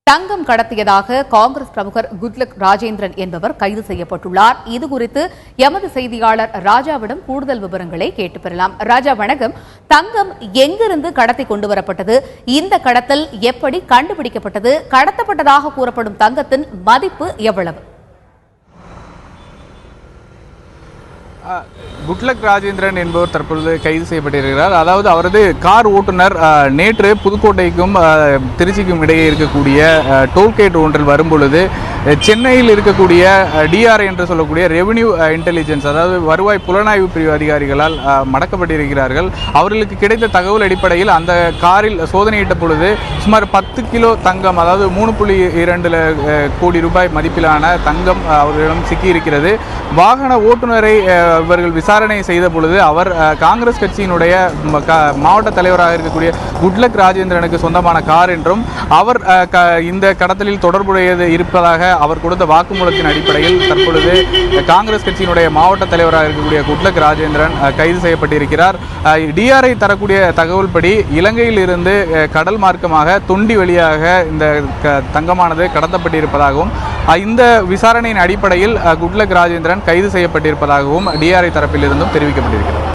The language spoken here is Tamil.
தங்கம் கடத்தியதாக காங்கிரஸ் பிரமுகர் குட்லக் ராஜேந்திரன் என்பவர் கைது செய்யப்பட்டுள்ளார். இதுகுறித்து எமது செய்தியாளர் ராஜாவிடம் கூடுதல் விவரங்களை கேட்டு பெறலாம். ராஜா வணக்கம். தங்கம் எங்கிருந்து கடத்தி கொண்டு வரப்பட்டது? இந்த கடத்தல் எப்படி கண்டுபிடிக்கப்பட்டது? கடத்தப்பட்டதாக கூறப்படும் தங்கத்தின் மதிப்பு எவ்வளவு? குட்லக் ராஜேந்திரன் என்பவர் தற்பொழுது கைது செய்யப்பட்டிருக்கிறார். அதாவது அவரது கார் ஓட்டுநர் நேற்று புதுக்கோட்டைக்கும் திருச்சிக்கும் இடையே இருக்கக்கூடிய டோல்கேட் ஒன்றில் வரும்பொழுது சென்னையில் இருக்கக்கூடிய டிஆர்ஐ என்று சொல்லக்கூடிய ரெவென்யூ இன்டெலிஜென்ஸ், அதாவது வருவாய் புலனாய்வு பிரிவு அதிகாரிகளால் மடக்கப்பட்டிருக்கிறார்கள். அவர்களுக்கு கிடைத்த தகவல் அடிப்படையில் அந்த காரில் சோதனையிட்ட பொழுது சுமார் 10 கிலோ தங்கம், அதாவது 3.2 கோடி ரூபாய் மதிப்பிலான தங்கம் அவர்களிடம் சிக்கியிருக்கிறது. வாகன ஓட்டுநரை இவர்கள் விசாரணை செய்த பொழுது அவர் காங்கிரஸ் கட்சியினுடைய மாவட்ட தலைவராக இருக்கக்கூடிய குட்லக் ராஜேந்திரனுக்கு சொந்தமான கார் என்றும் அவர் இந்த கடத்தலில் தொடர்புடையது இருப்பதாக அவர் கொடுத்த வாக்குமூலத்தின் அடிப்படையில் தற்பொழுது காங்கிரஸ் கட்சியினுடைய மாவட்ட தலைவராக இருக்கக்கூடிய குட்லக் ராஜேந்திரன் கைது செய்யப்பட்டிருக்கிறார். டிஆர்ஐ தரக்கூடிய தகவல் படி இலங்கையில் இருந்து கடல் மார்க்கமாக தொண்டி வழியாக இந்த தங்கமானது கடத்தப்பட்டிருப்பதாகவும் இந்த விசாரணையின் அடிப்படையில் குட்லக் ராஜேந்திரன் கைது செய்யப்பட்டிருப்பதாகவும் டிஆர்ஐ தரப்பில் இருந்தும் தெரிவிக்கப்பட்டிருக்கிறது.